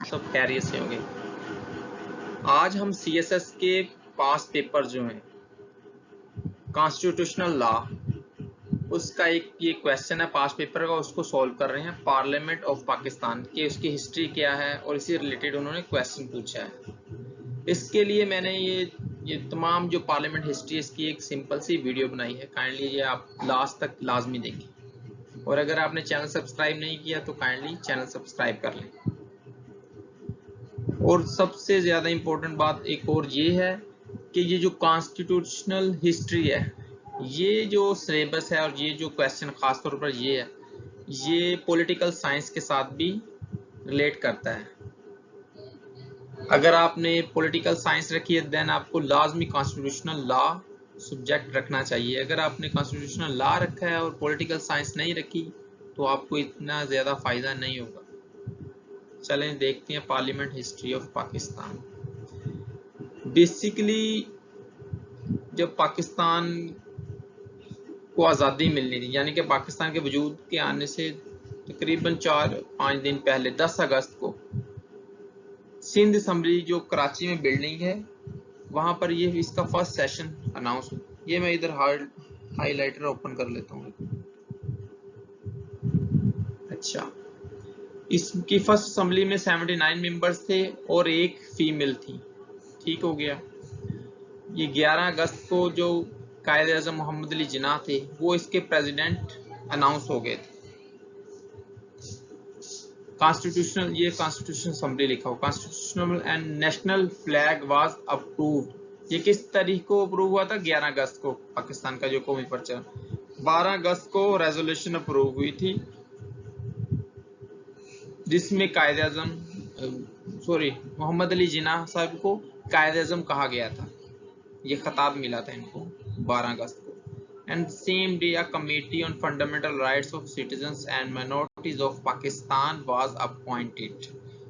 सब खैरियत से होंगे। आज हम सीएसएस के पास पेपर जो हैं कॉन्स्टिट्यूशनल लॉ, उसका एक ये क्वेश्चन है पास पेपर का, उसको सॉल्व कर रहे हैं। पार्लियामेंट ऑफ पाकिस्तान की उसकी हिस्ट्री क्या है और इसी रिलेटेड उन्होंने क्वेश्चन पूछा है। इसके लिए मैंने ये तमाम जो पार्लियामेंट हिस्ट्री इसकी एक सिंपल सी वीडियो बनाई है। काइंडली ये आप लास्ट तक लाजमी देखें और अगर आपने चैनल सब्सक्राइब नहीं किया तो काइंडली चैनल सब्सक्राइब कर लें। और सबसे ज्यादा इम्पोर्टेंट बात एक और ये है कि ये जो कॉन्स्टिट्यूशनल हिस्ट्री है, ये जो सिलेबस है और ये जो क्वेश्चन खासतौर पर ये है, ये पॉलिटिकल साइंस के साथ भी रिलेट करता है। अगर आपने पॉलिटिकल साइंस रखी है देन आपको लाजमी कॉन्स्टिट्यूशनल लॉ सब्जेक्ट रखना चाहिए। अगर आपने कॉन्स्टिट्यूशनल लॉ रखा है और पॉलिटिकल साइंस नहीं रखी तो आपको इतना ज्यादा फायदा नहीं होगा। चलें देखते हैं parliament history of Pakistan. Basically जब पाकिस्तान को आज़ादी मिलनी थी, यानी कि पाकिस्तान के वजूद के आने से तकरीबन 4-5 दिन पहले 10 अगस्त को सिंध असम्बली जो कराची में बिल्डिंग है वहां पर ये इसका फर्स्ट सेशन अनाउंस हुआ। ये मैं इधर हाईलाइटर ओपन कर लेता हूँ। अच्छा, इसकी फर्स्ट असम्बली में 79 मेंबर्स थे और एक फीमेल थी। ठीक हो गया। ये 11 अगस्त को जो कायदे आज़म मोहम्मद अली जिन्ना थे वो इसके प्रेसिडेंट अनाउंस हो गए थे। कॉन्स्टिट्यूशनल, ये कॉन्स्टिट्यूशन असम्बली लिखा हो, constitutional and national flag was approved. ये किस तारीख को अप्रूव हुआ था? 11 अगस्त को। पाकिस्तान का जो कौमी परचम 12 अगस्त को रेजोल्यूशन अप्रूव हुई थी जिसमें कायदे आज़म मोहम्मद अली जिन्ना साहब को कायदे आज़म कहा गया था। ये खिताब मिला था इनको 12 अगस्त को। And same day a committee on fundamental rights of citizens and minorities of Pakistan was appointed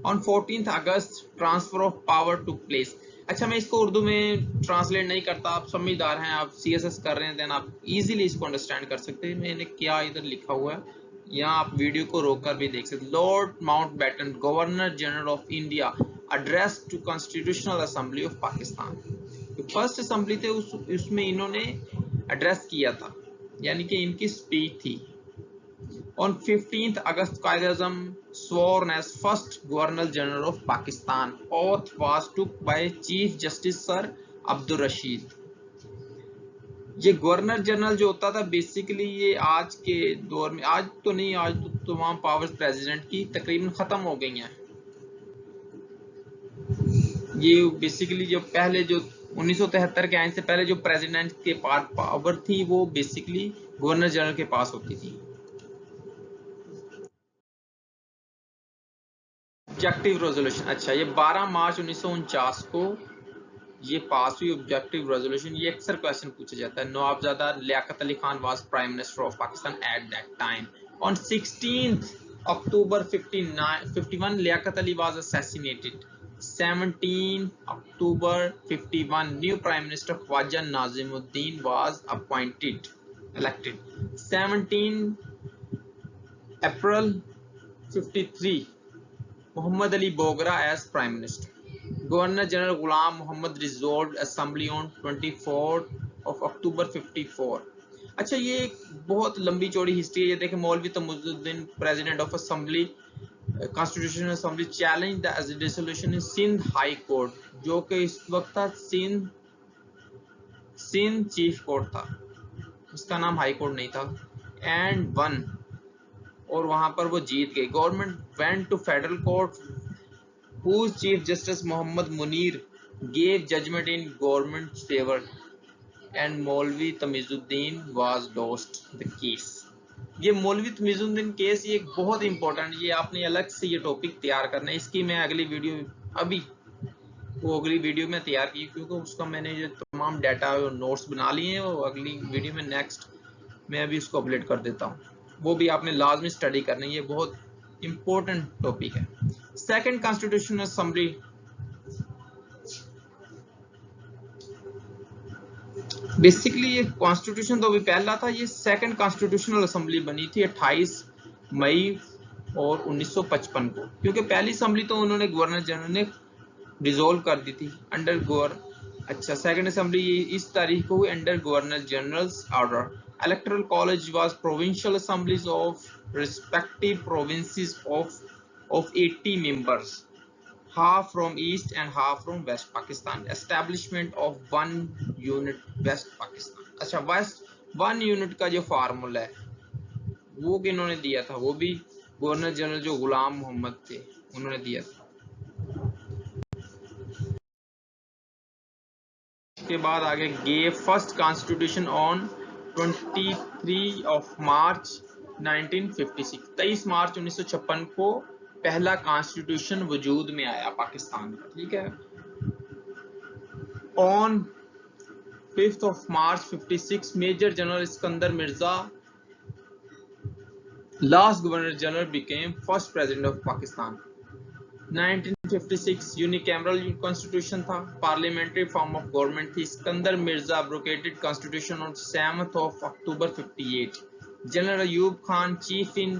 on 14 August. Transfer of power to place. अच्छा, मैं इसको उर्दू में ट्रांसलेट नहीं करता, आप समझदार हैं, आप सीएसएस कर रहे हैं, देन आप इजीली इसको अंडरस्टैंड कर सकते हैं। मैंने क्या इधर लिखा हुआ है, यहाँ आप वीडियो को रोककर भी देख सकते। Lord Mountbatten, governor general of India, address to constitutional assembly of Pakistan. तो फर्स्ट असेंबली थे उसमें इन्होंने एड्रेस किया था, यानी कि इनकी स्पीच थी। ऑन 15 अगस्त कायदे आज़म sworn as first Governor General of Pakistan. Oath was took by Chief Justice Sir Abdul Rashid. ये गवर्नर जनरल जो होता था बेसिकली ये आज के दौर में, आज तो नहीं, आज तो तमाम पावर्स प्रेसिडेंट की तकरीबन खत्म हो गई हैं। ये बेसिकली जो पहले जो 1973 के आने से पहले जो प्रेसिडेंट के पास पावर थी वो बेसिकली गवर्नर जनरल के पास होती थी। ऑब्जेक्टिव रेजोल्यूशन, अच्छा, ये 12 मार्च 1949 को ये पास हुई ऑब्जेक्टिव रेजोल्यूशन। ये अक्सर क्वेश्चन पूछा जाता है। Nawabzada Liaquat Ali Khan was prime minister of Pakistan at that time. On 16 October 51 Liaquat Ali was assassinated. 17 October 51 new prime minister Khwaja Nazimuddin was appointed elected. 17 April 53 Mohammad Ali Bogra as prime minister. Governor general Ghulam Mohammad resolve assembly on 24 October 54। अच्छा, ये एक बहुत लंबी चौड़ी हिस्ट्री है। ये देखें, Maulvi Tamizuddin president of assembly constitutional assembly challenge the dissolution in Sindh high court, जो कि इस वक्त था सिंध चीफ कोर्ट था, उसका नाम हाई कोर्ट नहीं था, एंड वन, और वहां पर वो जीत गए। Government went to federal court whose Chief Justice Muhammad Munir gave judgment in government's favor and Maulvi Tamizuddin was lost the case. ये मौलवी तमीजुद्दीन केस ये बहुत इंपॉर्टेंट, ये आपने अलग से ये टॉपिक तैयार करना है। इसकी मैं अगली वीडियो अगली वीडियो में तैयार की, क्योंकि उसका मैंने जो तमाम डाटा और नोट्स बना लिए हैं, वो अगली वीडियो में नेक्स्ट मैं अभी उसको अपलोड कर देता हूँ। वो भी आपने लाजमी स्टडी करनी है, ये बहुत इंपॉर्टेंट टॉपिक है। सेकंड कॉन्स्टिट्यूशनल असेंबली, बेसिकली ये कॉन्स्टिट्यूशन तो अभी पहला था, ये सेकंड कॉन्स्टिट्यूशनल असेंबली बनी थी 28 मई और 1955 को, क्योंकि पहली असेंबली तो उन्होंने गवर्नर जनरल ने डिसॉल्व कर दी थी अंडर अच्छा, सेकंड असेंबली इस तारीख को हुई under governor generals order. Electoral college was provincial assemblies of respective provinces of 80 members, half from east and half from west Pakistan, establishment of one unit west Pakistan। अच्छा, waste one unit का जो formula है वो किन्होंने दिया था, वो भी governor general जो गुलाम मोहम्मद थे उन्होंने दिया था। के बाद आगे gave first constitution on 23 of March 1956, 23 मार्च 1956 को पहला कॉन्स्टिट्यूशन वजूद में आया पाकिस्तान का, ठीक है। On 5th of March 56, major general Sikandar Mirza, last governor general, became first president of Pakistan। 1956 unicameral constitution था, पार्लियामेंट्री फॉर्म ऑफ गवर्नमेंट थी। Sikandar Mirza abrogated constitution on 7th of October 58। General Ayub Khan chief in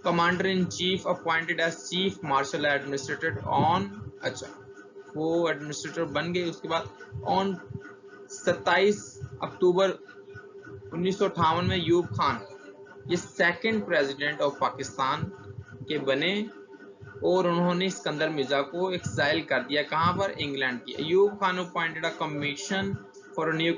commander in chief appointed as chief martial administrator on, अच्छा वो administrator बन गए। उसके बाद on 27 अक्टूबर 1958 में अयूब खान ये सेकंड प्रेसिडेंट ऑफ पाकिस्तान के बने और उन्होंने सिकंदर मिर्जा को एक्साइल कर दिया, कहां पर, इंग्लैंड की। Ayub Khan appointed a commission for new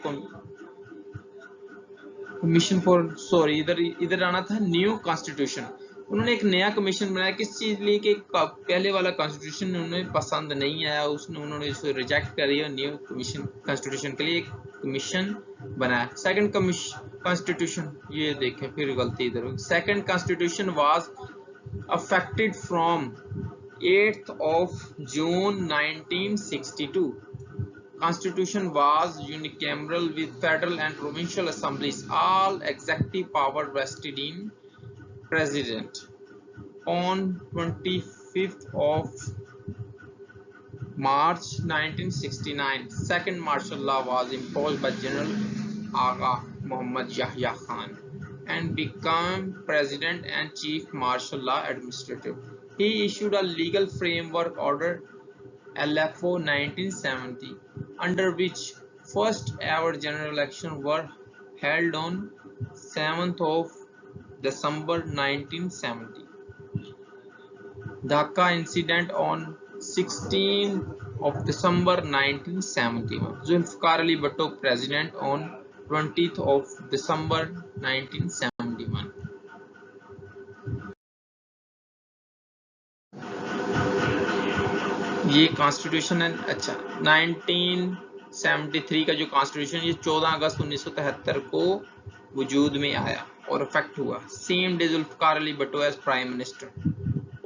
commission for sorry इधर आना था न्यू कॉन्स्टिट्यूशन। उन्होंने एक नया कमीशन बनाया, किस चीज लिए कि पहले वाला कॉन्स्टिट्यूशन उन्हें पसंद नहीं आया, उन्होंने इसे रिजेक्ट कर दिया। न्यू कमीशन कॉन्स्टिट्यूशन के लिए एक कमीशन बनाया। सेकंड कॉन्स्टिट्यूशन, ये देखें फिर गलती इधर, second constitution was affected from 8th of June 1962। Constitution was unicameral with federal and provincial assemblies, all executive power vested in president। On 25th of March 1969, second martial law was imposed by General Agha Muhammad Yahya Khan and became president and chief martial law administrator। He issued a legal framework order LFO 1970, under which first ever general election were held on 7th of December 1970। Dhaka incident on 16th of December 1971। Zulfikar Ali Bhutto president on 20th of December 1971। ये constitution है। अच्छा, 1973 का जो constitution ये 14 अगस्त 1973 को वजूद में आया और इफेक्ट हुआ। Same day Zulfikar Ali Bhutto as prime minister,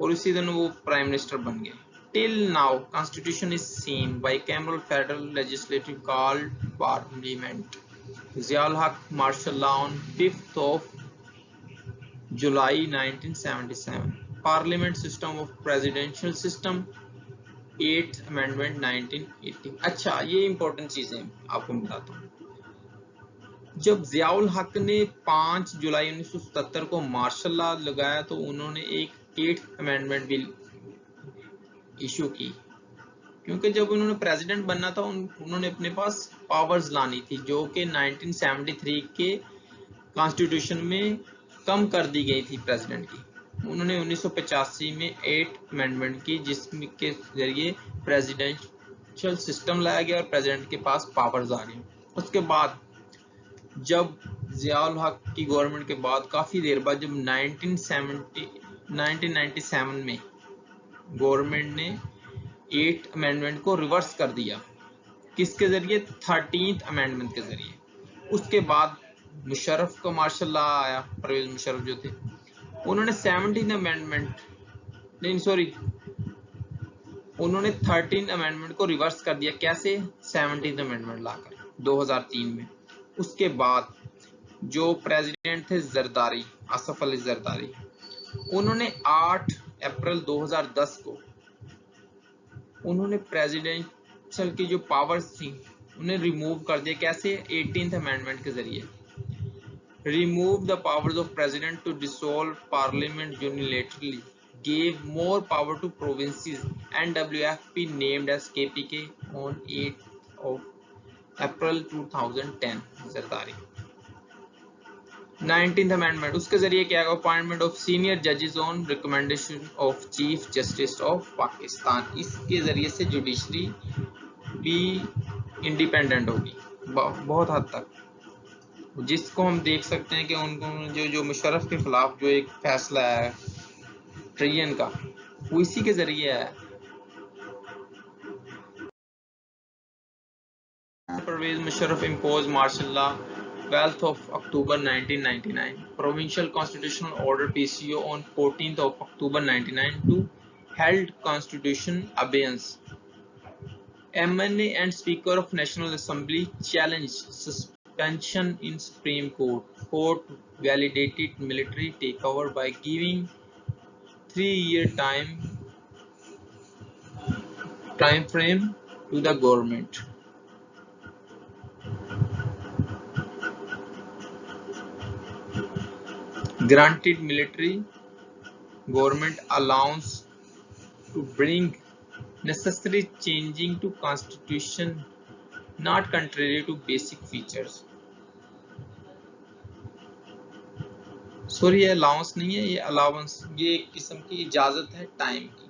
और इसी दिन वो प्राइम मिनिस्टर बन गए। Till now, Constitution is seen bicameral federal legislative called Parliament। Ziaul Haq martial law on 5th of July 1977। Parliament system of presidential system 8th Amendment 1980। अच्छा, ये important चीजें आपको बताता हूँ। जब जियाउल हक ने 5 जुलाई 1977 को मार्शल लॉ लगाया तो उन्होंने एक 8th अमेंडमेंट बिल इशू की, क्योंकि जब उन्होंने प्रेसिडेंट बनना था उन्होंने अपने पास पावर्स लानी थी जो कि 1973 के कॉन्स्टिट्यूशन में कम कर दी गई थी प्रेसिडेंट की। उन्होंने 1985 में 8th अमेंडमेंट की जिसके जरिए प्रेसिडेंशियल सिस्टम लाया गया और प्रेसिडेंट के पास पावर्स आ गए। उसके बाद जब जियाउल हक की गवर्नमेंट के बाद काफी देर बाद जब 1997 में गवर्नमेंट ने 8th अमेंडमेंट को रिवर्स कर दिया, किसके जरिए, 13th अमेंडमेंट के जरिए। उसके बाद मुशर्रफ का मार्शल लॉ आया, परवेज मुशर्रफ जो थे, उन्होंने 17th अमेंडमेंट नहीं सॉरी उन्होंने 13th अमेंडमेंट को रिवर्स कर दिया। कैसे, 17th अमेंडमेंट लाकर 2003 में। उसके बाद जो प्रेसिडेंट थे जरदारी, आसफ अली जरदारी, उन्होंने 8 अप्रैल 2010 को उन्होंने प्रेसिडेंशियल की जो पावर्स थी उन्हें रिमूव कर दिया। कैसे, 18th अमेंडमेंट के जरिए। removed the powers of president to dissolve parliament unilaterally, gave more power to provinces, and WFP named as KPK on 8th of April 2010 Zardari. 19th amendment उसके जरिए क्या है, अपॉइंटमेंट ऑफ सीनियर जजेस on recommendation of chief justice of Pakistan. इसके जरिए से judiciary भी independent होगी बहुत हद तक, जिसको हम देख सकते हैं कि उनको जो मुशर्रफ के खिलाफ जो एक फैसला है ट्रियन का, वो इसी के जरिए है। Pervez Musharraf impose martial law 12th of October 1999, Provincial Constitutional Order PCO on 14th of October 1999 to held constitution abeyance. MNA and Speaker of National Assembly challenged suspension in Supreme Court. Court validated military takeover by giving 3-year time frame to the government. Granted military government allowance to bring necessary changing to constitution, not contrary to basic features. Sorry, ये allowance नहीं है, ये allowance, ये एक किस्म की इजाजत है टाइम की,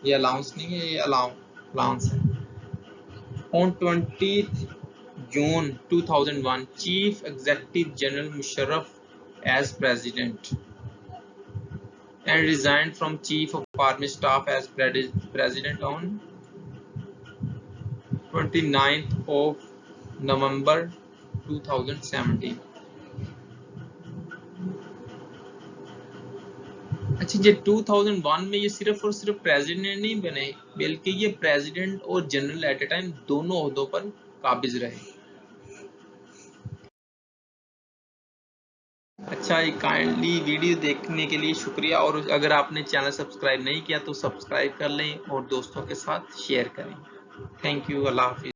ये अलाउंस नहीं है, ये अलाउंस है। On 20th June 2001, Chief Executive General Musharraf as President and resigned from Chief of Army Staff as President on 29th of November 2017. अच्छा, ये 2001 में ये सिर्फ और सिर्फ प्रेसिडेंट नहीं बने, बल्कि ये प्रेसिडेंट और जनरल एट ए टाइम दोनों ओहदों पर काबिज रहे। अच्छा, काइंडली वीडियो देखने के लिए शुक्रिया, और अगर आपने चैनल सब्सक्राइब नहीं किया तो सब्सक्राइब कर लें और दोस्तों के साथ शेयर करें। Thank you, Allah Hafiz.